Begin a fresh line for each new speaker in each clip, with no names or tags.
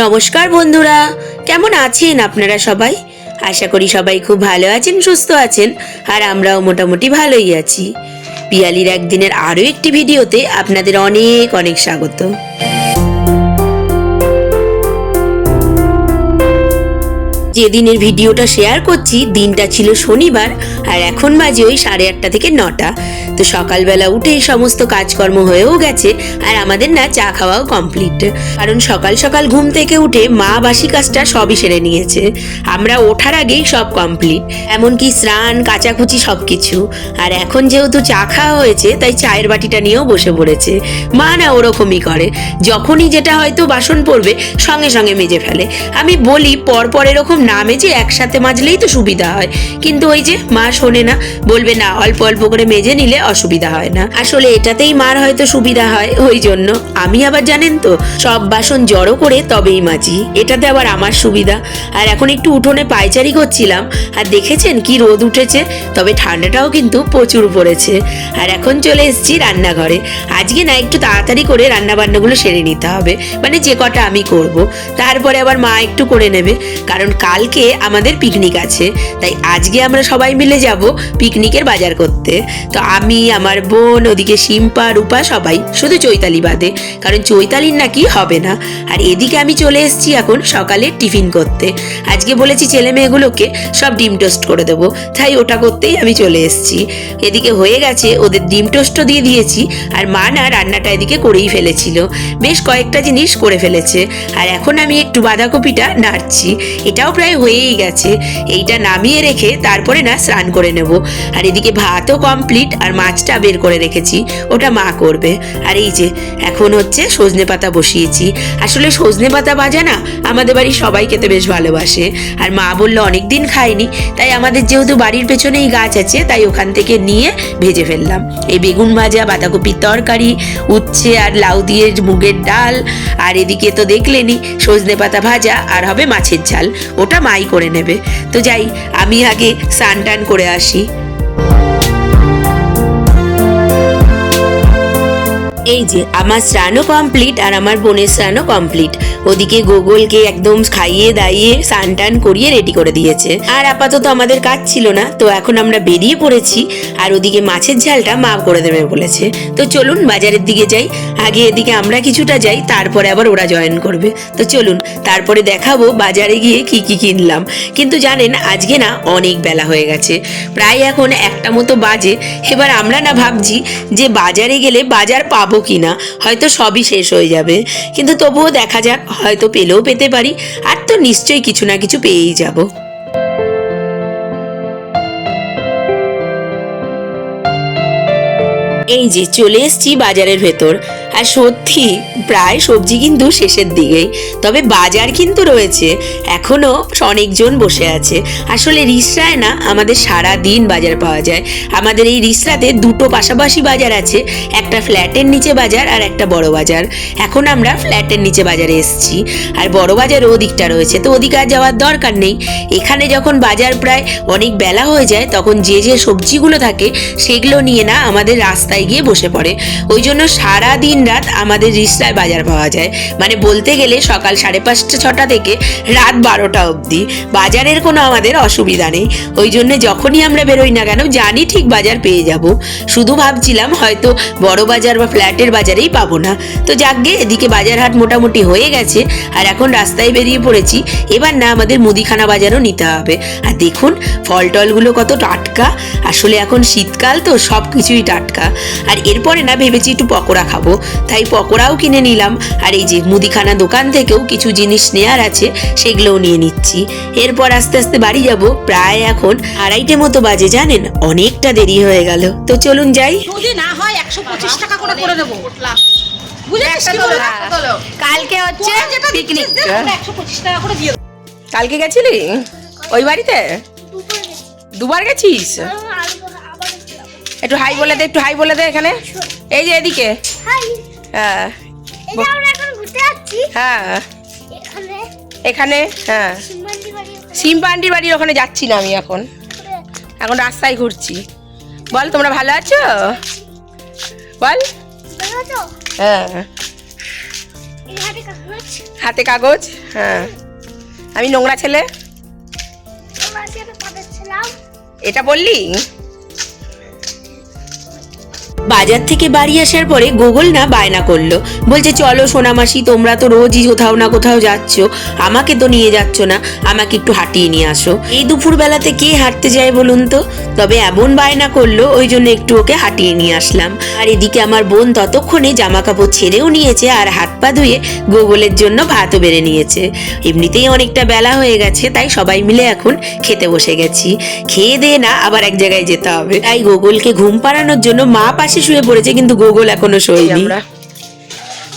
নমস্কার বন্ধুরা, কেমন আছেন আপনারা সবাই? আশা করি সবাই খুব ভালো আছেন, সুস্থ আছেন, আর আমরাও মোটামুটি ভালোই আছি। পিয়ালির একদিনের আরও একটি ভিডিওতে আপনাদের অনেক অনেক স্বাগত। যেদিনের ভিডিওটা শেয়ার করছি দিনটা ছিল শনিবার, আর এখন বাজে ওই 8:30 থেকে 9টা। তো সকালবেলা উঠেই সমস্ত কাজকর্ম হয়েও গেছে, আর আমাদের না চা খাওয়াও কমপ্লিট। কারণ সকাল সকাল ঘুম থেকে উঠে মা বাসি কাজটা সবই সেরে নিয়েছে, আমরা ওঠার আগেই সব কমপ্লিট, এমনকি স্নান কাচাকুচি সব কিছু। আর এখন যেহেতু চা খাওয়া হয়েছে তাই চায়ের বাটিটা নিয়েও বসে পড়েছে। মা না ওরকমই করে, যখনই যেটা হয়তো বাসন পড়বে সঙ্গে সঙ্গে মেজে ফেলে। আমি বলি পরপর এরকম না মেজে একসাথে মাজলেই তো সুবিধা হয়, কিন্তু ওই যে মা শোনে না, বলবে না অল্প অল্প করে মেজে নিলে অসুবিধা হয় না। আসলে এটাতেই মার হয়তো সুবিধা হয়, ওই জন্য আমি আবার জানেন তো সব বাসন জড়ো করে তবেই মাজি, এটাতে আবার আমার সুবিধা। আর এখন একটু উঠোনে পায়চারি করছিলাম, আর দেখেছেন কি রোদ উঠেছে, তবে ঠান্ডাটাও কিন্তু প্রচুর পড়েছে। আর এখন চলে এসেছি রান্নাঘরে। আজকে না একটু তাড়াতাড়ি করে রান্না বান্নাগুলো সেরে নিতে হবে, মানে যে কটা আমি করব, তারপরে আবার মা একটু করে নেবে, কারণ কালকে আমাদের পিকনিক আছে। তাই আজকে আমরা সবাই মিলে যাব পিকনিকের বাজার করতে। তো আমি, আমার বোন, ওদিকে শিম্পা, রূপা, সবাই, শুধু চৈতালি বাদে, কারণ চৈতালির নাকি হবে না। আর এদিকে আমি চলে এসেছি এখন সকালে টিফিন করতে। আজকে বলেছি ছেলে মেয়েগুলোকে সব ডিম টোস্ট করে দেবো, তাই ওটা করতেই আমি চলে এসেছি। এদিকে হয়ে গেছে, ওদের ডিম টোস্টও দিয়ে দিয়েছি, আর মা না রান্নাটা এদিকে করেই ফেলেছিল, বেশ কয়েকটা জিনিস করে ফেলেছে। আর এখন আমি একটু বাঁধাকপিটা নাড়ছি, এটাও প্রায় হয়েই গেছে। এইটা নামিয়ে রেখে তারপরে না স্নান করে নেব। আর এদিকে ভাতও কমপ্লিট, আর মাছটা বের করে রেখেছি, ওটা মা করবে। আর এই যে এখন হচ্ছে সজনে পাতা বসিয়েছি। আসলে সজনে পাতা ভাজা না আমাদের বাড়ির সবাই খেতে বেশ ভালোবাসে, আর মা বললো অনেকদিন খাইনি, তাই আমাদের যেহেতু বাড়ির পেছনেই গাছ আছে তাই ওখান থেকে নিয়ে ভেজে ফেললাম। এই বেগুন ভাজা, বাঁধাকপির তরকারি, উচ্ছে আর লাউ দিয়ে মুগের ডাল, আর এদিকে তো দেখলেনি সজনে পাতা ভাজা, আর হবে মাছের ঝাল, ওটা মাই করে নেবে। তো যাই, আমি আগে স্নান টান করে আসি। এই যে আমার স্নানও কমপ্লিট, আর আমার বোনের স্নানও কমপ্লিট। ওদিকে গোগলকে একদম খাইয়ে দাইয়ে স্নান টান করিয়ে রেডি করে দিয়েছে। আর আপাতত আমাদের কাজ ছিল না, তো এখন আমরা বেরিয়ে পড়েছি। আর ওদিকে মাছের ঝালটা মা করে দেবে বলেছে। তো চলুন বাজারের দিকে যাই। আগে এদিকে আমরা কিছুটা যাই, তারপরে আবার ওরা জয়েন করবে। তো চলুন, তারপরে দেখাবো বাজারে গিয়ে কি কি কিনলাম। কিন্তু জানেন আজকে না অনেক বেলা হয়ে গেছে, প্রায় এখন 1টা মতো বাজে। এবার আমরা না ভাবছি যে বাজারে গেলে বাজার পাবো কিনা, হয়তো সবই শেষ হয়ে যাবে, কিন্তু তবুও দেখা যাক, হয়তো পেলেও পেতে পারি, আর তো নিশ্চয়ই কিছু না কিছু পেয়েই যাব। এই যে চলে এসছি বাজারের ভেতর, আর সত্যি প্রায় সবজি কিন্তু শেষের দিকেই, তবে বাজার কিন্তু রয়েছে, এখনো অনেকজন বসে আছে। আসলে রিসরায় না আমাদের সারা দিন বাজার পাওয়া যায়। আমাদের এই রিসরাতে দুটো পাশাপাশি বাজার আছে, একটা ফ্ল্যাটের নিচে বাজার আর একটা বড় বাজার। এখন আমরা ফ্ল্যাটের নিচে বাজারে এসেছি, আর বড় বাজার ওদিকটা রয়েছে, তো ওদিকে আর যাওয়ার দরকার নেই। এখানে যখন বাজার প্রায় অনেক বেলা হয়ে যায়, তখন যে যে সবজিগুলো থাকে সেগুলো নিয়ে না আমাদের রাস্তায় গিয়ে বসে পড়ে। ওই জন্য সারা দিন রাত আমাদের রিসরায় বাজার পাওয়া যায়, মানে বলতে গেলে সকাল 5:30-6টা থেকে রাত 12টা অবধি বাজারের কোনো আমাদের অসুবিধা নেই। ওই জন্য যখনই আমরা বেরোই না কেন জানি ঠিক বাজার পেয়ে যাব। শুধু ভাবছিলাম হয়তো বড় বাজার বা ফ্ল্যাটের বাজারেই পাবো না। তো যাকগে, এদিকে বাজার হাট মোটামুটি হয়ে গেছে, আর এখন রাস্তায় বেরিয়ে পড়েছি। এবার না আমাদের মুদিখানা বাজারও নিতে হবে। আর দেখুন ফল টলগুলো কত টাটকা, আসলে এখন শীতকাল তো সব কিছুই টাটকা। আর এরপরে না ভেবেছি একটু পকোড়া খাবো, তাই পকোড়াও কিনে নিলাম। আর এই যে মুদিখানা দোকান থেকেও কিছু জিনিস নেয়ার আছে, সেগুলোও নিয়ে নিচ্ছি। এরপর আস্তে আস্তে বাড়ি যাব। প্রায় এখন 2:30 মতো বাজে, জানেন অনেকটা দেরি হয়ে গেল। তো চলুন যাই।
যদি না হয় 125 টাকা করে দেবো।
কালকে হচ্ছে পিকনিক,
125 টাকা করে দিয়ে।
কালকে গেছিলি ওই বাড়িতে? দুবার গেছিস? একটু হাই বলে দে, একটু হাই বলে দে এখানে, এই যে এদিকে। হ্যাঁ হ্যাঁ এখানে, হ্যাঁ সিম্পা আন্টির বাড়ির ওখানে যাচ্ছি না আমি, এখন রাস্তায় ঘুরছি। বল তোমরা ভালো আছো? বল। হ্যাঁ হাতে কাগজ, হ্যাঁ আমি নোংরা ছেলে, এটা বললি?
বাজার থেকে বাড়ি আসার পরে গোগল না বায়না করলো, বলছে চলো সোনামাসি, তোমরা তো রোজই কোথাও না কোথাও যাচ্ছ, আমাকে তো নিয়ে যাচ্ছ না, আমাকে একটু হাঁটিয়ে নিয়ে আসো। এই দুপুর বেলাতে কে হাঁটতে যায় বলুন তো? তবে এমন বায়না করলো, ওই জন্য একটু ওকে হাঁটিয়ে নিয়ে আসলাম। আর এদিকে আমার বোন ততক্ষণে জামা কাপড় ছেড়েও নিয়েছে আর হাত পা ধুয়ে গোগলের জন্য ভাতও বেড়ে নিয়েছে। এমনিতেই অনেকটা বেলা হয়ে গেছে, তাই সবাই মিলে এখন খেতে বসে গেছি। খেয়ে দিয়ে না আবার এক জায়গায় যেতে হবে, তাই গোগলকে ঘুম পাড়ানোর জন্য মা পাশে শুয়ে পড়েছে, কিন্তু গোগল এখনো শোয়নি।
আমরা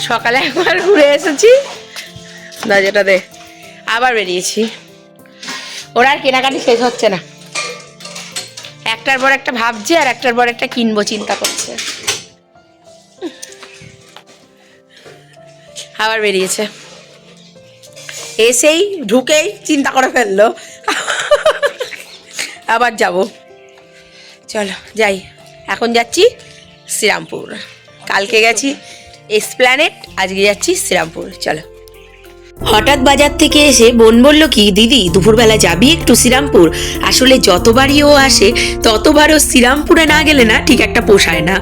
সকালে একবার ঘুরে এসেছি, দরজাটা দে, আবার বেরিয়েছি। ওরা আর কেনাকাটি শেষ হচ্ছে না, একটার পর একটা ভাবছে আর একটার পর একটা কিনবো চিন্তা করছে। আবার বেরিয়েছে, এসেই ঢুকেই চিন্তা করে ফেললো আবার যাব। চলো যাই, এখন যাচ্ছি শ্রীরামপুর, কালকে গেছি এসপ্ল্যানেড, আজকে যাচ্ছি শ্রীরামপুর। চলো।
হঠাৎ বাজার থেকে এসে বোন বলল কি, দিদি দুপুরবেলা যাবি একটু শ্রীরামপুর? আসলে যতবারই ও আসে ততবার ও শ্রীরামপুরে না গেলে না ঠিক একটা পোষায় না।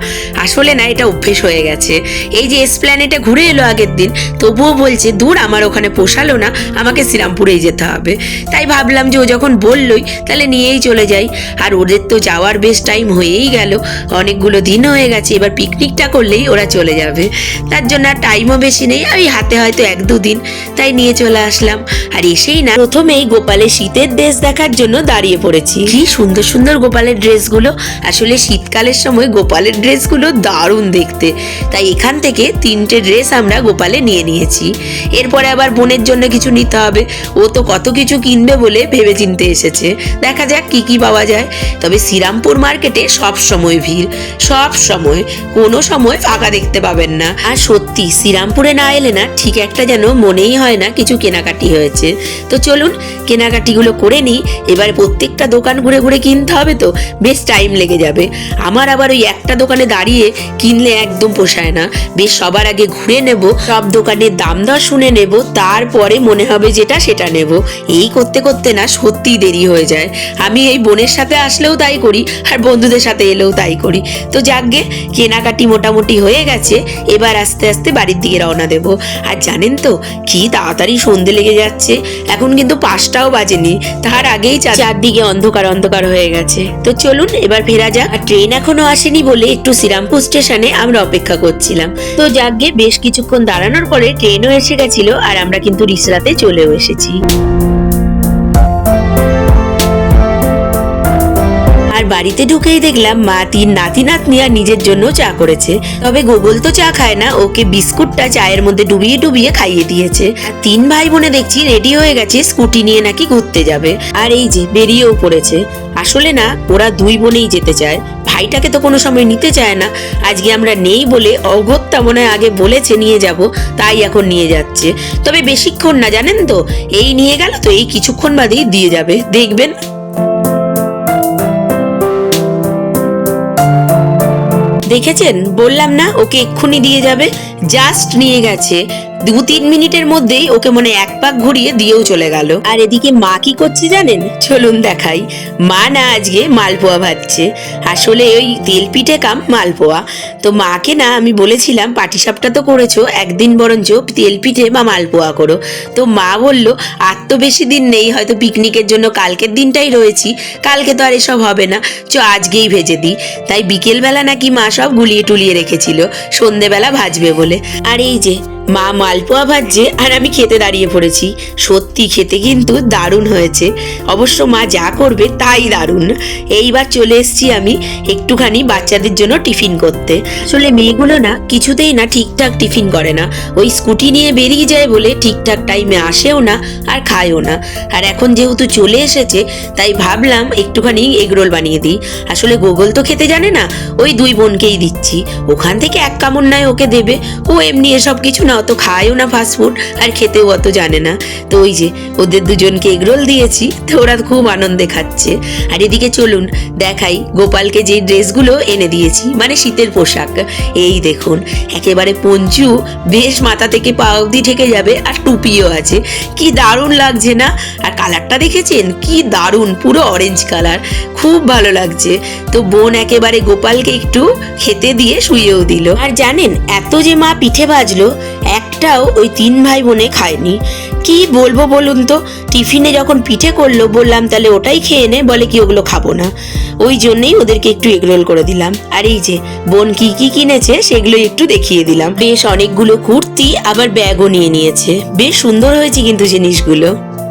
আসলে না এটা অভ্যেস হয়ে গেছে। এই যে এসপ্ল্যানেডে ঘুরে এলো আগের দিন, তবুও বলছে দূর আমার ওখানে পোষালো না, আমাকে শ্রীরামপুরেই যেতে হবে। তাই ভাবলাম যে ও যখন বললই তাহলে নিয়েই চলে যাই। আর ওদের তো যাওয়ার বেশ টাইম হয়েই গেল, অনেকগুলো দিন হয়ে গেছে, এবার পিকনিকটা করলেই ওরা চলে যাবে। তার জন্য আর টাইমও বেশি নেই, আমি হাতে হয়তো 1-2 দিন, তাই নিয়ে চলে আসলাম। আর এসেই না প্রথমেই গোপালের শীতের ড্রেস দেখার জন্য দাঁড়িয়ে পড়েছি। কি সুন্দর সুন্দর গোপালের ড্রেসগুলো, আসলে শীতকালের সময় গোপালের ড্রেসগুলো দারুণ দেখতে। তাই এখান থেকে 3টে ড্রেস আমরা গোপালে নিয়ে নিয়েছি। এরপরে আবার বোনের জন্য কিছু নিতে হবে, ও তো কত কিছু কিনবে বলে ভেবে চিনতে এসেছে। দেখা যাক কি কি পাওয়া যায়। তবে শ্রীরামপুর মার্কেটে সব সময় ভিড়, সব সময়, কোনো সময় ফাঁকা দেখতে পাবেন না। আর সত্যি শ্রীরামপুরে না এলে না ঠিক একটা যেন মনেই হয় না কিছু কেনাকাটি হয়েছে। তো চলুন কেনাকাটিগুলো করে নিই। এবার প্রত্যেকটা দোকান ঘুরে ঘুরে কিনতে হবে, তো বেশ টাইম লেগে যাবে। আমার আবার ওই একটা দোকানে দাঁড়িয়ে কিনলে একদম পোষায় না, বেশ সবার আগে ঘুরে নেব, সব দোকানের দাম দর শুনে নেব, তারপরে মনে হবে যেটা সেটা নেব। এই করতে করতে না সত্যিই দেরি হয়ে যায়। আমি এই বোনের সাথে আসলেও তাই করি, আর বন্ধুদের সাথে এলেও তাই করি। তো যাকগে কেনাকাটি মোটামুটি হয়ে গেছে, এবার আস্তে আস্তে বাড়ির দিকে রওনা দেব। আর জানেন তো কি তাড়াতাড়ি সন্ধে লেগে যাচ্ছে, এখন কিন্তু 5টাও বাজেনি, তার আগেই চারদিকে অন্ধকার অন্ধকার হয়ে গেছে। তো চলুন এবার ফেরা যাক। আর ট্রেন এখনো আসেনি বলে একটু শ্রীরামপুর স্টেশনে আমরা অপেক্ষা করছিলাম। তো যাকগে বেশ কিছুক্ষণ দাঁড়ানোর পরে ট্রেনও এসে গেছিল, আর আমরা কিন্তু রিসরাতে চলেও এসেছি। আর বাড়িতে ঢুকেই দেখলাম মা 3 নাতি নাতনি আর নিজের জন্য চা করেছে। তবে গোগল তো চা খায় না, ওকে বিস্কুটটা চায়ের মধ্যে ডুবিয়ে ডুবিয়ে খাইয়ে দিয়েছে। আর 3 ভাই বোনে দেখছি রেডি হয়ে গেছে, স্কুটি নিয়ে নাকি ঘুরতে যাবে। আর এই যে বেরিয়েও পড়েছে। আসলে না ওরা 2 বোনেই যেতে চায়, ভাইটাকে তো কোনো সময় নিতে চায় না। আজকে আমরা নেই বলে অগত্যা মনে হয় আগে বলেছে নিয়ে যাব, তাই এখন নিয়ে যাচ্ছে। তবে বেশিক্ষণ না জানেন তো, এই নিয়ে গেল তো এই কিছুক্ষণ বাদেই দিয়ে যাবে, দেখবেন। দেখেছেন, বললাম না ওকে এক্ষুনি দিয়ে যাবে, জাস্ট নিয়ে গেছে। 2-3 মিনিটের মধ্যেই ওকে মনে 1 পাক ঘুরিয়ে দিয়েও চলে গেল। আর এদিকে মা কি করছে জানেন, চলুন দেখাই। মা না আজকে মালপোয়া ভাজছে, আসলে ওই তেল পিঠে কাম মালপোয়া। তো মাকে না আমি বলেছিলাম পাটিসাপটা তো করেছো, একদিন বরঞ্চ তেল পিঠে বা মালপোয়া করো। তো মা বলল আর তো বেশি দিন নেই, হয়তো পিকনিকের জন্য কালকের দিনটাই রয়েছি, কালকে তো আর এসব হবে না, আজকেই ভেজে দিই। তাই বিকেলবেলা নাকি মা সব গুলিয়ে টুলিয়ে রেখেছিল সন্ধেবেলা ভাজবে বলে। আর এই যে মা মালপোয়া ভাজছে আর আমি খেতে দাঁড়িয়ে পড়েছি। সত্যি খেতে কিন্তু দারুণ হয়েছে, অবশ্য মা যা করবে তাই দারুণ। এইবার চলে এসেছি আমি একটুখানি বাচ্চাদের জন্য টিফিন করতে। আসলে মেয়েগুলো না কিছুতেই না ঠিকঠাক টিফিন করে না, ওই স্কুটি নিয়ে বেরিয়ে যায় বলে ঠিকঠাক টাইমে আসেও না আর খায়ও না। আর এখন যেহেতু চলে এসেছে তাই ভাবলাম একটুখানি এগরোল বানিয়ে দিই। আসলে গোগল তো খেতে জানে না, ওই 2 বোনকেই দিচ্ছি, ওখান থেকে 1 কামড় নয় ওকে দেবে, ও এমনি এসব কিছু না, অত খায়ও না ফাস্টফুড, আর খেতেও অত জানে না। তো ওই যে ওদের দুজনকে এগরোল দিয়েছি, তো ওরা খুব আনন্দে খাচ্ছে। আর এদিকে চলুন দেখাই গোপালকে যে ড্রেসগুলো এনে দিয়েছি, মানে শীতের পোশাক। এই দেখুন, একেবারে পঞ্চু, বেশ মাথা থেকে পা অবধি ঢেকে যাবে, আর টুপিও আছে। কি দারুণ লাগছে না? আর কালারটা দেখেছেন কি দারুণ, পুরো অরেঞ্জ কালার, খুব ভালো লাগছে। তো বোন একেবারে গোপালকে একটু খেতে দিয়ে শুয়েও দিল। আর জানেন, এত যে মা পিঠে ভাজলো, একটাও ওই 3 ভাই বোনে খায়নি। কি বলবো বলুন তো, টিফিনে যখন পিঠে করলো বললাম তাহলে ওটাই খেয়ে নে, বলে কি ওগুলো খাবো না। ওই জন্যই ওদেরকে একটু এগরোল করে দিলাম। আর এই যে বোন কি কি কিনেছে সেগুলো একটু দেখিয়ে দিলাম। বেশ অনেকগুলো কুর্তি, আবার ব্যাগও নিয়ে নিয়েছে। বেশ সুন্দর হয়েছে কিন্তু জিনিসগুলো।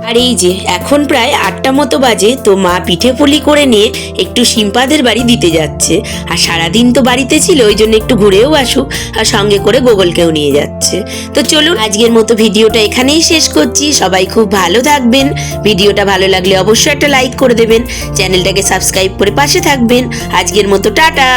আর এই যে এখন প্রায় 8টা মতো বাজে, তো মা পিঠে পুলি করে নিয়ে একটু শিম্পাদের বাড়ি দিতে যাচ্ছে। আর সারাদিন তো বাড়িতে ছিল, ওই জন্য একটু ঘুরেও আসুক, আর সঙ্গে করে গোগলকেও নিয়ে যাচ্ছে। তো চলুন আজকের মতো ভিডিওটা এখানেই শেষ করছি। সবাই খুব ভালো থাকবেন। ভিডিওটা ভালো লাগলে অবশ্যই একটা লাইক করে দেবেন, চ্যানেলটাকে সাবস্ক্রাইব করে পাশে থাকবেন। আজকের মতো টাটা।